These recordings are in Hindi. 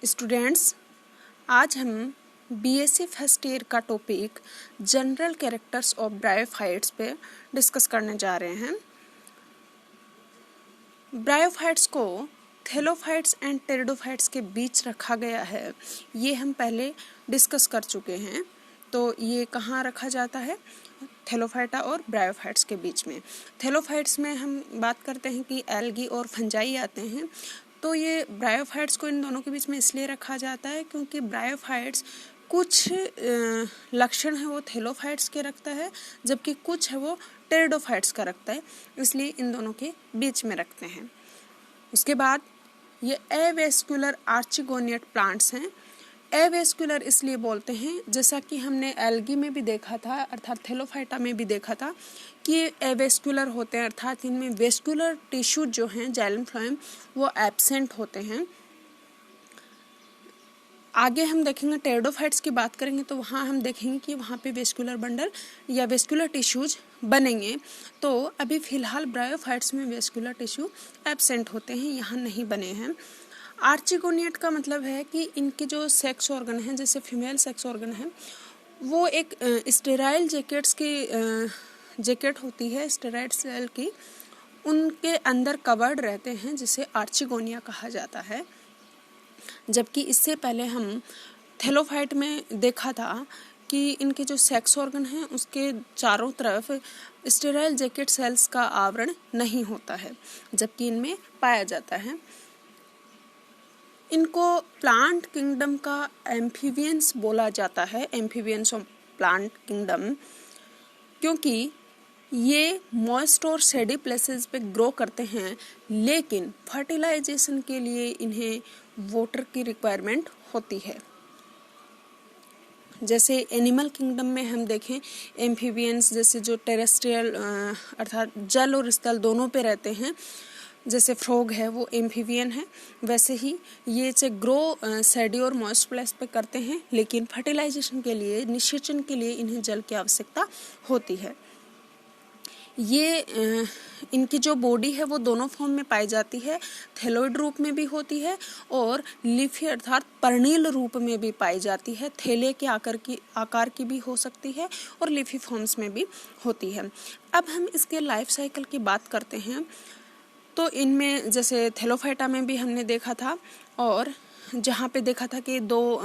स्टूडेंट्स, आज हम बीएससी फर्स्ट ईयर का topic general characters of bryophytes पे डिस्कस करने जा रहे हैं। ब्रायोफाइट्स को थैलोफाइट्स एंड टेरिडोफाइट्स के बीच रखा गया है, ये हम पहले डिस्कस कर चुके हैं। तो ये कहाँ रखा जाता है? थैलोफाइटा और ब्रायोफाइट्स के बीच में। थैलोफाइट्स में हम बात करते हैं कि एल्गी और फंजाई आते हैं। तो ये ब्रायोफाइट्स को इन दोनों के बीच में इसलिए रखा जाता है क्योंकि ब्रायोफाइट्स कुछ लक्षण है वो थैलोफाइट्स के रखता है, जबकि कुछ है वो टेरिडोफाइट्स का रखता है, इसलिए इन दोनों के बीच में रखते हैं। उसके बाद ये एवेस्कुलर आर्चिगोनियट प्लांट्स हैं। एवेस्कुलर इसलिए बोलते हैं, जैसा कि हमने एल्गी में भी देखा था, अर्थात थैलोफाइटा में भी देखा था कि एवेस्कुलर होते हैं, अर्थात इनमें वेस्कुलर टिश्यू जो हैं जाइलम फ्लोएम वो एब्सेंट होते हैं। आगे हम देखेंगे टेरिडोफाइट्स की बात करेंगे तो वहाँ हम देखेंगे कि वहाँ पे वेस्कुलर बंडल या वेस्कुलर टिश्यूज बनेंगे। तो अभी फिलहाल ब्रायोफाइट्स में वेस्कुलर टिश्यू एब्सेंट होते हैं, यहाँ नहीं बने हैं। आर्चिगोनियट का मतलब है कि इनके जो सेक्स ऑर्गन हैं, जैसे फीमेल सेक्स ऑर्गन है, वो एक स्टेराइल जैकेट होती है स्टेराइड सेल की, उनके अंदर कवर्ड रहते हैं, जिसे आर्चिगोनिया कहा जाता है। जबकि इससे पहले हम थैलोफाइट में देखा था कि इनके जो सेक्स ऑर्गन हैं उसके चारों तरफ स्टेराइल जैकेट सेल्स का आवरण नहीं होता है, जबकि इनमें पाया जाता है। इनको प्लांट किंगडम का एम्फीबियंस बोला जाता है, एम्फीबियंस ऑफ प्लांट किंगडम, क्योंकि ये मॉइस्ट और शेडी प्लेसेस पे ग्रो करते हैं, लेकिन फर्टिलाइजेशन के लिए इन्हें वाटर की रिक्वायरमेंट होती है। जैसे एनिमल किंगडम में हम देखें एम्फीबियंस, जैसे जो टेरेस्ट्रियल अर्थात जल और स्थल दोनों पे रहते हैं, जैसे फ्रॉग है वो एम्फीबियन है, वैसे ही ये से ग्रो सैडी और मॉइस्ट प्लेस पे करते हैं, लेकिन फर्टिलाइजेशन के लिए, निषेचन के लिए इन्हें जल की आवश्यकता होती है। ये इनकी जो बॉडी है वो दोनों फॉर्म में पाई जाती है, थैलोइड रूप में भी होती है और लीफी अर्थात पर्णिल रूप में भी पाई जाती है। थैले के आकार की भी हो सकती है और लीफी फॉर्म्स में भी होती है। अब हम इसके लाइफ साइकिल की बात करते हैं। तो इनमें जैसे थैलोफाइटा में भी हमने देखा था, और जहाँ पे देखा था कि दो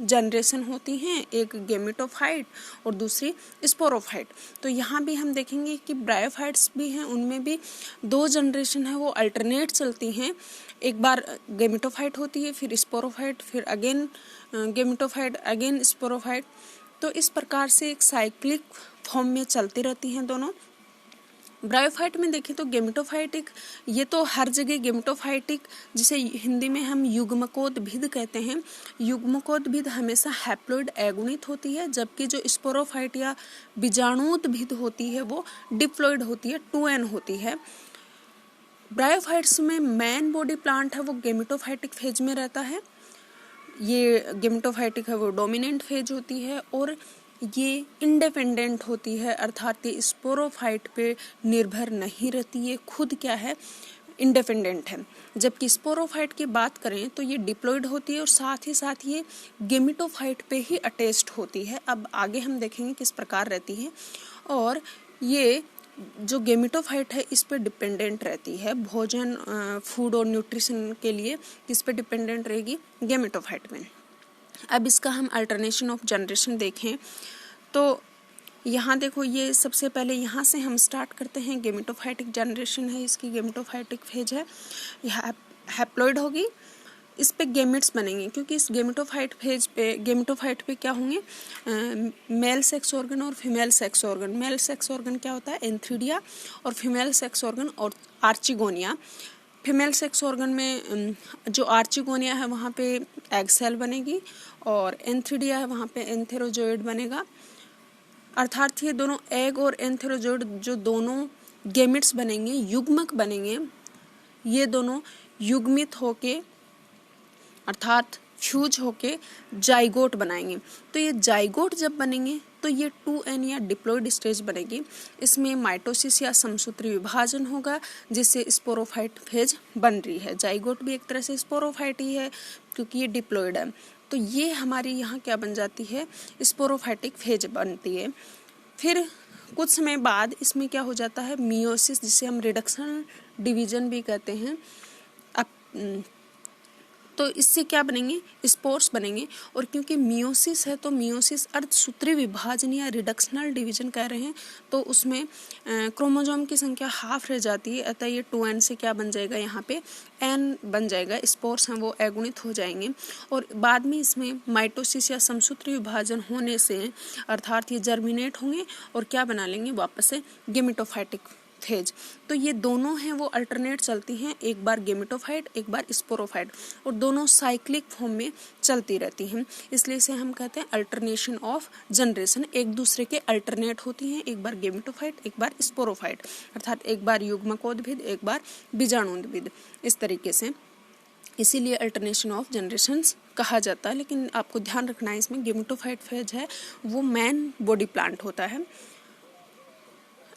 जनरेशन होती हैं, एक गेमेटोफाइट और दूसरी स्पोरोफाइट। तो यहाँ भी हम देखेंगे कि ब्रायोफाइट्स भी हैं, उनमें भी दो जनरेशन है वो अल्टरनेट चलती हैं। एक बार गेमेटोफाइट होती है, फिर स्पोरोफाइट, फिर अगेन गेमेटोफाइट, अगेन स्पोरोफाइट। तो इस प्रकार से एक साइक्लिक फॉर्म में चलती रहती हैं दोनों। ब्रायोफाइट में देखें तो गेमेटोफाइटिक, ये तो हर जगह गेमेटोफाइटिक, जिसे हिंदी में हम युग्मकोद्भिद कहते हैं। युग्मकोद्भिद हमेशा हैप्लॉइड एगोनित होती है, जबकि जो स्पोरोफाइट या बीजाणुद्भिद होती है वो डिप्लॉइड होती है, 2n होती है। ब्रायोफाइट्स में मेन बॉडी प्लांट है वो गेमेटोफाइटिक फेज में रहता है। ये गेमेटोफाइटिक है वो डोमिनेंट फेज होती है, और ये इंडिपेंडेंट होती है, अर्थात ये स्पोरोफाइट पे निर्भर नहीं रहती, ये खुद क्या है, इंडिपेंडेंट है। जबकि स्पोरोफाइट की बात करें तो ये डिप्लॉइड होती है और साथ ही साथ ये गेमेटोफाइट पे ही अटैच्ड होती है। अब आगे हम देखेंगे किस प्रकार रहती है, और ये जो गेमेटोफाइट है इस पे डिपेंडेंट रहती है, भोजन फूड और न्यूट्रिशन के लिए किस पे डिपेंडेंट रहेगी, गेमेटोफाइट में। अब इसका हम अल्टरनेशन ऑफ जनरेशन देखें तो यहाँ देखो, ये सबसे पहले यहाँ से हम स्टार्ट करते हैं। गेमेटोफाइटिक जनरेशन है, इसकी गेमेटोफाइटिक फेज है, यह हैप्लॉइड होगी, इस पे गेमेट्स बनेंगे, क्योंकि इस गेमेटोफाइट फेज पे, गेमेटोफाइट पे क्या होंगे, मेल सेक्स ऑर्गन और female sex organ. Male sex organ क्या होता है, एंथ्रीडिया, और फीमेल सेक्स ऑर्गन और आर्चिगोनिया। फीमेल सेक्स ऑर्गन में जो आर्चिगोनिया है वहाँ पे एग सेल बनेगी, और एंथ्रीडिया है वहाँ पे एंथेरोजोइड बनेगा। अर्थात ये दोनों एग और एंथेरोजोइड जो दोनों गेमेट्स बनेंगे, युग्मक बनेंगे, ये दोनों युग्मित होके अर्थात फ्यूज होके जाइगोट बनाएंगे। तो ये जाइगोट जब बनेंगे तो ये 2N या डिप्लॉइड स्टेज बनेगी। इसमें माइटोसिस या समसूत्री विभाजन होगा जिससे स्पोरोफाइट फेज बन रही है। जाइगोट भी एक तरह से स्पोरोफाइट ही है क्योंकि ये डिप्लॉइड है। तो ये हमारी यहाँ क्या बन जाती है, स्पोरोफाइटिक फेज बनती है। फिर कुछ समय बाद इसमें क्या हो जाता है, मियोसिस, जिसे हम रिडक्शन डिवीजन भी कहते हैं। अब तो इससे क्या बनेंगे, स्पोर्स बनेंगे। और क्योंकि मियोसिस है तो मियोसिस अर्धसूत्री विभाजन या रिडक्शनल डिवीजन कह रहे हैं, तो उसमें क्रोमोसोम की संख्या हाफ रह जाती है। अतः ये 2N से क्या बन जाएगा, यहाँ पे N बन जाएगा। स्पोर्स हैं वो अगुणित हो जाएंगे और बाद में इसमें माइटोसिस या समसूत्री विभाजन होने से अर्थात ये जर्मिनेट होंगे और क्या बना लेंगे, वापस से गेमेटोफाइटिक फेज। तो ये दोनों हैं वो अल्टरनेट चलती हैं, एक बार गेमेटोफाइट एक बार स्पोरोफाइट, और दोनों साइक्लिक फॉर्म में चलती रहती हैं। इसलिए इसे हम कहते हैं अल्टरनेशन ऑफ जनरेशन। एक दूसरे के अल्टरनेट होती हैं, एक बार गेमेटोफाइट एक बार स्पोरोफाइट, अर्थात एक बार युग्मकोद्भिद एक बार बीजाणुद्भिद, इस तरीके से। इसीलिए अल्टरनेशन ऑफ जनरेशंस कहा जाता है। लेकिन आपको ध्यान रखना है, इसमें गेमेटोफाइट फेज है वो मैन बॉडी प्लांट होता है।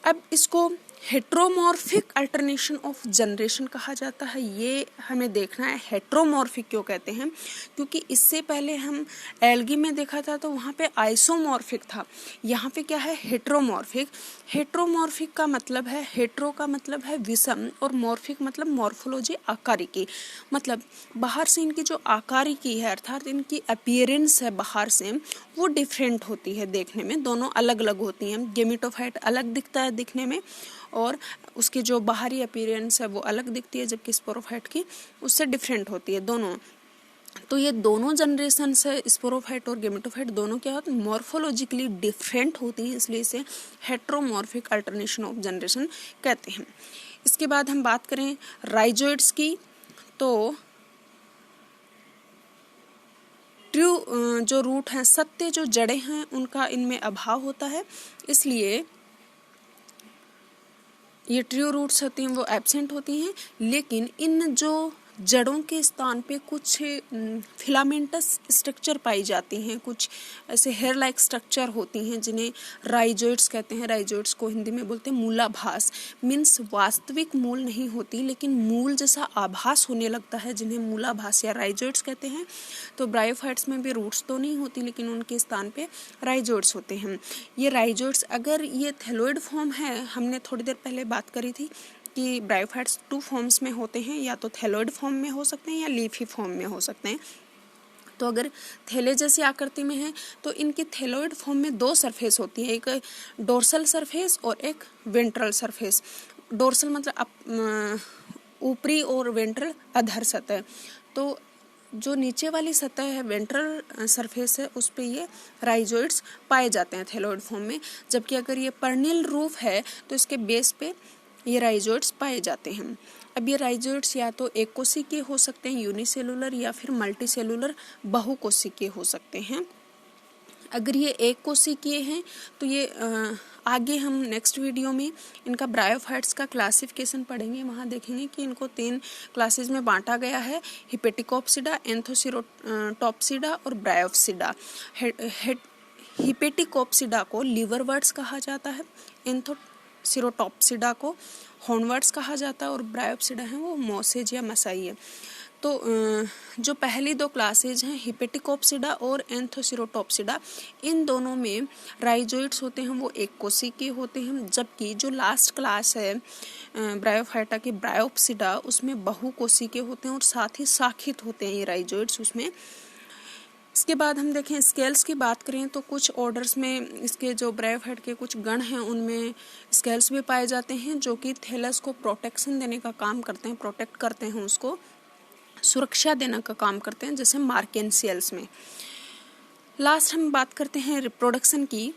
अब इसको हेट्रोमॉर्फिक अल्टरनेशन ऑफ जनरेशन कहा जाता है। ये हमें देखना है हेट्रोमॉर्फिक क्यों कहते हैं, क्योंकि इससे पहले हम एल्गी में देखा था तो वहाँ पे आइसोमॉर्फिक था, यहाँ पे क्या है, हेट्रोमॉर्फिक। हेट्रोमॉर्फिक का मतलब है, हेट्रो का मतलब है विषम और मॉर्फिक मतलब मॉर्फोलॉजी आकारिकी, मतलब बाहर से इनकी जो आकारिकी है अर्थात इनकी अपीयरेंस है बाहर से वो डिफरेंट होती है, देखने में दोनों अलग अलग होती हैं। गेमेटोफाइट अलग दिखता है दिखने में और उसकी जो बाहरी अपीयरेंस है वो अलग दिखती है, जबकि स्पोरोफाइट की उससे डिफरेंट होती है दोनों। तो ये दोनों जनरेशन से स्पोरोफाइट और गेमेटोफाइट दोनों क्या होते हैं, मॉर्फोलॉजिकली डिफरेंट होती हैं, इसलिए इसे हेट्रोमॉर्फिक अल्टरनेशन ऑफ जनरेशन कहते हैं। इसके बाद हम बात करें राइजोइड्स की, तो ट्रू जो रूट हैं, सत्य जो जड़ें हैं, उनका इनमें अभाव होता है, इसलिए ये ट्रू रूट्स होती हैं वो एब्सेंट होती हैं। लेकिन इन जो जड़ों के स्थान पे कुछ फिलामेंटस स्ट्रक्चर पाई जाती हैं, कुछ ऐसे हेयर लाइक स्ट्रक्चर होती हैं जिन्हें राइजोइड्स कहते हैं। राइजोइड्स को हिंदी में बोलते हैं मूलाभास, मीन्स वास्तविक मूल नहीं होती लेकिन मूल जैसा आभास होने लगता है, जिन्हें मूलाभास या राइजोइड्स कहते हैं। तो ब्रायोफाइट्स में भी रूट्स तो नहीं होती लेकिन उनके स्थान पे राइजोइड्स होते हैं। ये राइजोइड्स अगर ये थैलोइड फॉर्म है, हमने थोड़ी देर पहले बात करी थी कि ब्रायोफाइट्स 2 फॉर्म्स में होते हैं, या तो थैलोइड फॉर्म में हो सकते हैं या लीफी फॉर्म में हो सकते हैं। तो अगर थैले जैसी आकृति में है तो इनकी थैलोइड फॉर्म में 2 सरफेस होती है, एक डोर्सल सरफेस और एक वेंट्रल सरफेस। डोर्सल मतलब ऊपरी और वेंट्रल अधर सतह। तो जो नीचे वाली सतह है वेंट्रल सरफेस है, उस पे ये राइजोइड्स पाए जाते हैं थैलोइड फॉर्म में। जबकि अगर ये पर्नियल रूफ है तो इसके बेस पे ये राइजोइड्स पाए जाते हैं। अब ये राइजोइड्स या तो एक कोशिकीय हो सकते हैं यूनिसेलुलर, या फिर मल्टीसेलुलर बहुकोशिकीय हो सकते हैं। अगर ये एक कोशिकीय हैं तो ये आगे हम नेक्स्ट वीडियो में इनका ब्रायोफाइट्स का क्लासिफिकेशन पढ़ेंगे। वहाँ देखेंगे कि इनको 3 क्लासेस में बांटा गया है, हिपेटिकोप्सिडा, एंथोसिरोटॉप्सिडा और ब्रायोप्सिडा। हिपेटिकोप्सिडा को लिवरवर्ट्स कहा जाता है, एंथोसिरोटॉप्सिडा को हॉर्नवर्ट्स कहा जाता है और ब्रायोप्सिडा है वो मोसेज या मसाई है। तो जो पहली 2 क्लासेज हैं हिपेटिकोप्सिडा और एंथोसिरोटॉप्सिडा, इन दोनों में राइजोइड्स होते हैं वो एक कोशिकीय होते हैं, जबकि जो लास्ट क्लास है ब्रायोफाइटा की ब्रायोप्सिडा, उसमें बहुकोशिकीय होते हैं और साथ ही शाखित होते हैं ये राइजोइड्स उसमें। इसके बाद हम देखें स्केल्स की बात करें तो कुछ ऑर्डर्स में इसके जो ब्रायोफाइट के कुछ गण हैं उनमें स्केल्स भी पाए जाते हैं जो कि थैलस को प्रोटेक्शन देने का काम करते हैं, प्रोटेक्ट करते हैं, उसको सुरक्षा देने का काम करते हैं, जैसे मार्केंसियल्स में। लास्ट हम बात करते हैं रिप्रोडक्शन की,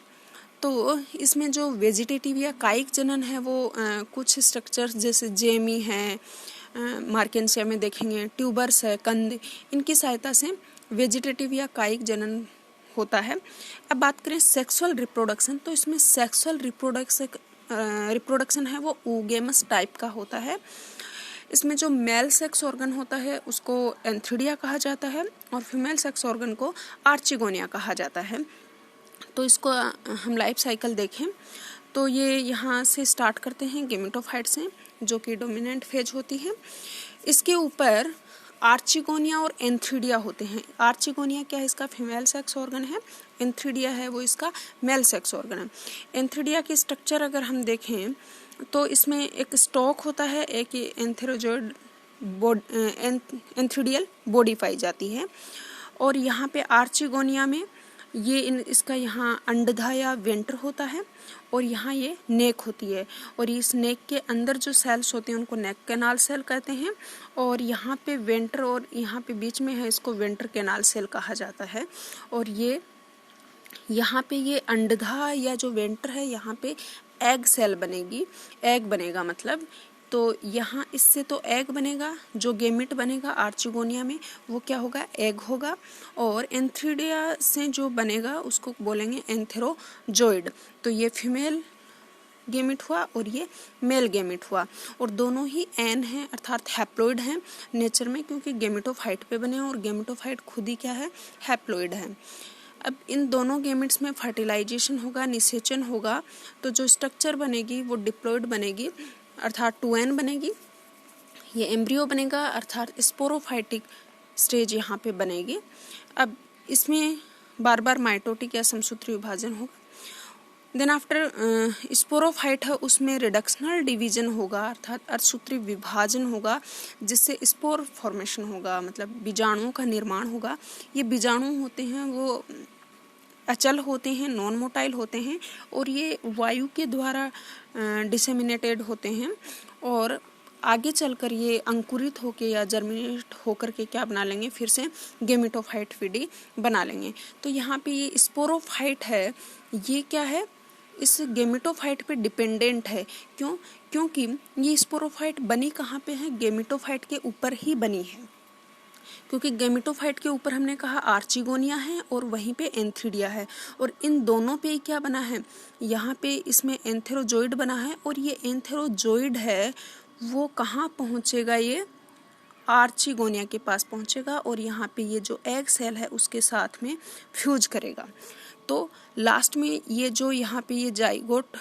तो इसमें जो वेजिटेटिव या कायिक जनन है वो कुछ स्ट्रक्चर्स जैसे जेमी है, मार्केंसिया में देखेंगे ट्यूबर्स है, कंद, इनकी सहायता से वेजिटेटिव या कायिक जनन होता है। अब बात करें सेक्सुअल रिप्रोडक्शन, तो इसमें सेक्सुअल रिप्रोडक्शन है वो oogamous टाइप का होता है। इसमें जो मेल सेक्स ऑर्गन होता है उसको एंथीडिया कहा जाता है और फीमेल सेक्स ऑर्गन को आर्चिगोनिया कहा जाता है। तो इसको हम लाइफ साइकिल देखें तो ये यहाँ से स्टार्ट करते हैं गेमेटोफाइट से, जो कि डोमिनेंट फेज होती है। इसके ऊपर आर्चिगोनिया और एंथ्रीडिया होते हैं। आर्चिगोनिया क्या है, इसका फीमेल सेक्स ऑर्गन है। एंथ्रीडिया है वो इसका मेल सेक्स ऑर्गन है। एंथ्रीडिया की स्ट्रक्चर अगर हम देखें तो इसमें एक स्टॉक होता है, एक एंथेरोजोइड एंथ्रीडियल बॉडी पाई जाती है। और यहाँ पे आर्चिगोनिया में ये इसका यहाँ अंडधा या वेंटर होता है और यहाँ ये नेक होती है। और इस नेक के अंदर जो सेल्स होते हैं उनको नेक कैनाल सेल कहते हैं। और यहाँ पे वेंटर और यहाँ पे बीच में है, इसको वेंटर कैनाल सेल कहा जाता है। और ये यहाँ पे ये अंडधा या जो वेंटर है यहाँ पे एग सेल बनेगी, एग बनेगा मतलब। तो यहाँ इससे तो एग बनेगा, जो गेमिट बनेगा आर्चिगोनिया में वो क्या होगा, एग होगा। और एंथ्रीडिया से जो बनेगा उसको बोलेंगे एंथेरोजोइड। तो ये फीमेल गेमिट हुआ और ये मेल गेमिट हुआ। और दोनों ही एन हैं अर्थात हैप्लॉइड हैं नेचर में, क्योंकि गेमेटोफाइट पे बने हैं और गेमेटोफाइट खुद ही क्या है, हैप्लॉइड है। अब इन दोनों गेमिट्स में फर्टिलाइजेशन होगा, निषेचन होगा, तो जो स्ट्रक्चर बनेगी वो डिप्लॉइड बनेगी अर्थात 2n बनेगी। ये एम्ब्रियो बनेगा अर्थात स्पोरोफाइटिक स्टेज यहाँ पे बनेगी। अब इसमें बार बार माइटोटिक या समसूत्री विभाजन होगा। देन आफ्टर स्पोरोफाइट है उसमें रिडक्शनल डिवीजन होगा अर्थात अर्धसूत्री विभाजन होगा, जिससे स्पोर फॉर्मेशन होगा, मतलब बीजाणुओं का निर्माण होगा। ये बीजाणु होते हैं वो अचल होते हैं, नॉन मोटाइल होते हैं और ये वायु के द्वारा डिसेमिनेटेड होते हैं और आगे चलकर ये अंकुरित होके या जर्मिनेट होकर के क्या बना लेंगे, फिर से गेमेटोफाइट विडी बना लेंगे। तो यहाँ पे ये स्पोरोफाइट है, ये क्या है, इस गेमेटोफाइट पे डिपेंडेंट है। क्यों? क्योंकि ये स्पोरोफाइट बनी कहाँ पे है, गेमेटोफाइट के ऊपर ही बनी है। क्योंकि गेमेटोफाइट के ऊपर हमने कहा आर्चिगोनिया है और वहीं पे एंथ्रीडिया है और इन दोनों पे क्या बना है, यहाँ पे इसमें एंथेरोजोइड बना है। और ये एंथेरोजोइड है वो कहाँ पहुँचेगा, ये आर्चिगोनिया के पास पहुँचेगा और यहाँ पे ये जो एग सेल है उसके साथ में फ्यूज करेगा। तो लास्ट में ये जो यहाँ पे ये जाइगोट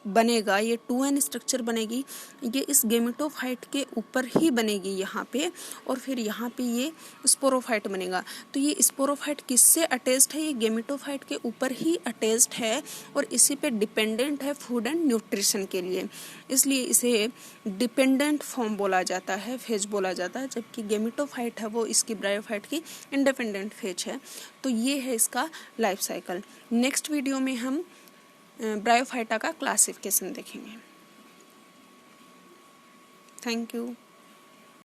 बनेगा, ये 2n स्ट्रक्चर बनेगी, ये इस गेमेटोफाइट के ऊपर ही बनेगी यहाँ पे। और फिर यहाँ पे ये स्पोरोफाइट बनेगा। तो ये स्पोरोफाइट किससे अटैच्ड है, ये गेमेटोफाइट के ऊपर ही अटैच्ड है और इसी पे डिपेंडेंट है फूड एंड न्यूट्रिशन के लिए, इसलिए इसे डिपेंडेंट फॉर्म बोला जाता है, फेज बोला जाता है। जबकि गेमेटोफाइट है वो इसकी ब्रायोफाइट की इंडिपेंडेंट फेज है। तो ये है इसका लाइफ साइकिल। नेक्स्ट वीडियो में हम ब्रायोफाइटा का क्लासिफिकेशन देखेंगे। Thank you.